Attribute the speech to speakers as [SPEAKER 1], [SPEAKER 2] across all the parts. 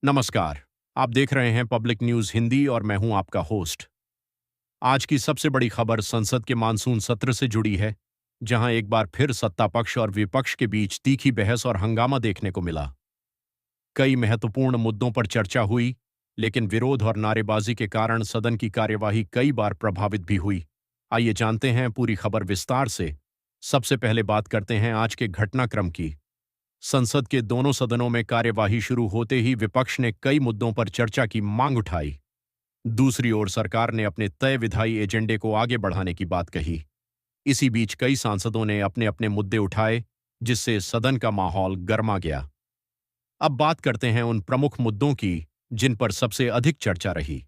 [SPEAKER 1] नमस्कार। आप देख रहे हैं पब्लिक न्यूज हिंदी और मैं हूं आपका होस्ट। आज की सबसे बड़ी खबर संसद के मानसून सत्र से जुड़ी है, जहां एक बार फिर सत्ता पक्ष और विपक्ष के बीच तीखी बहस और हंगामा देखने को मिला। कई महत्वपूर्ण मुद्दों पर चर्चा हुई, लेकिन विरोध और नारेबाजी के कारण सदन की कार्यवाही कई बार प्रभावित भी हुई। आइए जानते हैं पूरी खबर विस्तार से। सबसे पहले बात करते हैं आज के घटनाक्रम की। संसद के दोनों सदनों में कार्यवाही शुरू होते ही विपक्ष ने कई मुद्दों पर चर्चा की मांग उठाई। दूसरी ओर सरकार ने अपने तय विधायी एजेंडे को आगे बढ़ाने की बात कही। इसी बीच कई सांसदों ने अपने अपने मुद्दे उठाए, जिससे सदन का माहौल गर्मा गया। अब बात करते हैं उन प्रमुख मुद्दों की जिन पर सबसे अधिक चर्चा रही।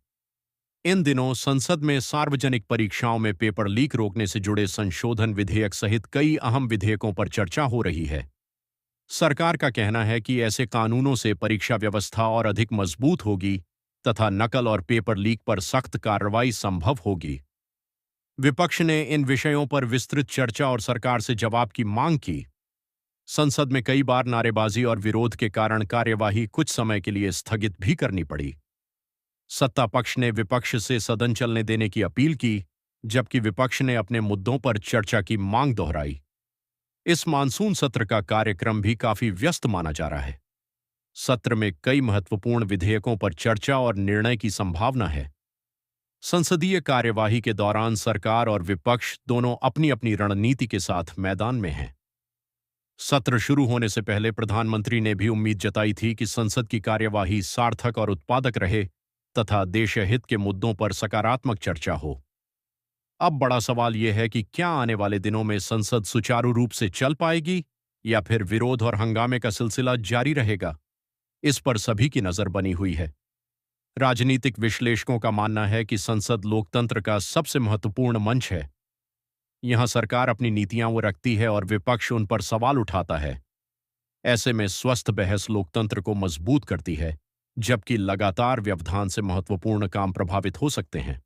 [SPEAKER 1] इन दिनों संसद में सार्वजनिक परीक्षाओं में पेपर लीक रोकने से जुड़े संशोधन विधेयक सहित कई अहम विधेयकों पर चर्चा हो रही है। सरकार का कहना है कि ऐसे कानूनों से परीक्षा व्यवस्था और अधिक मजबूत होगी तथा नकल और पेपर लीक पर सख्त कार्रवाई संभव होगी। विपक्ष ने इन विषयों पर विस्तृत चर्चा और सरकार से जवाब की मांग की। संसद में कई बार नारेबाजी और विरोध के कारण कार्यवाही कुछ समय के लिए स्थगित भी करनी पड़ी। सत्ता पक्ष ने विपक्ष से सदन चलने देने की अपील की, जबकि विपक्ष ने अपने मुद्दों पर चर्चा की मांग दोहराई। इस मानसून सत्र का कार्यक्रम भी काफी व्यस्त माना जा रहा है। सत्र में कई महत्वपूर्ण विधेयकों पर चर्चा और निर्णय की संभावना है। संसदीय कार्यवाही के दौरान सरकार और विपक्ष दोनों अपनी अपनी रणनीति के साथ मैदान में हैं। सत्र शुरू होने से पहले प्रधानमंत्री ने भी उम्मीद जताई थी कि संसद की कार्यवाही सार्थक और उत्पादक रहे तथा देशहित के मुद्दों पर सकारात्मक चर्चा हो। अब बड़ा सवाल यह है कि क्या आने वाले दिनों में संसद सुचारू रूप से चल पाएगी या फिर विरोध और हंगामे का सिलसिला जारी रहेगा। इस पर सभी की नजर बनी हुई है। राजनीतिक विश्लेषकों का मानना है कि संसद लोकतंत्र का सबसे महत्वपूर्ण मंच है। यहां सरकार अपनी नीतियां वो रखती है और विपक्ष उन पर सवाल उठाता है। ऐसे में स्वस्थ बहस लोकतंत्र को मजबूत करती है, जबकि लगातार व्यवधान से महत्वपूर्ण काम प्रभावित हो सकते हैं।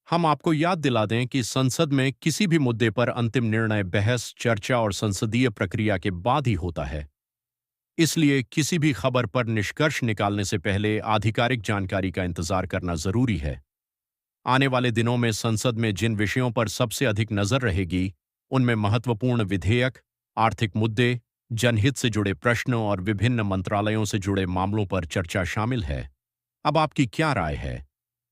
[SPEAKER 1] हम आपको याद दिला दें कि संसद में किसी भी मुद्दे पर अंतिम निर्णय बहस, चर्चा और संसदीय प्रक्रिया के बाद ही होता है। इसलिए किसी भी खबर पर निष्कर्ष निकालने से पहले आधिकारिक जानकारी का इंतजार करना जरूरी है। आने वाले दिनों में संसद में जिन विषयों पर सबसे अधिक नजर रहेगी, उनमें महत्वपूर्ण विधेयक, आर्थिक मुद्दे, जनहित से जुड़े प्रश्नों और विभिन्न मंत्रालयों से जुड़े मामलों पर चर्चा शामिल है। अब आपकी क्या राय है?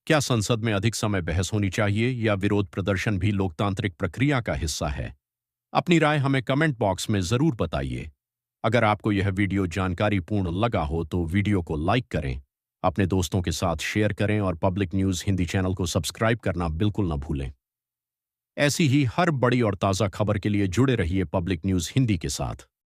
[SPEAKER 1] क्या संसद में अधिक समय बहस होनी चाहिए या विरोध प्रदर्शन भी लोकतांत्रिक प्रक्रिया का हिस्सा है? अपनी राय हमें कमेंट बॉक्स में जरूर बताइए। अगर आपको यह वीडियो जानकारीपूर्ण लगा हो तो वीडियो को लाइक करें, अपने दोस्तों के साथ शेयर करें और पब्लिक न्यूज हिंदी चैनल को सब्सक्राइब करना बिल्कुल न भूलें। ऐसी ही हर बड़ी और ताज़ा खबर के लिए जुड़े रहिए पब्लिक न्यूज हिंदी के साथ।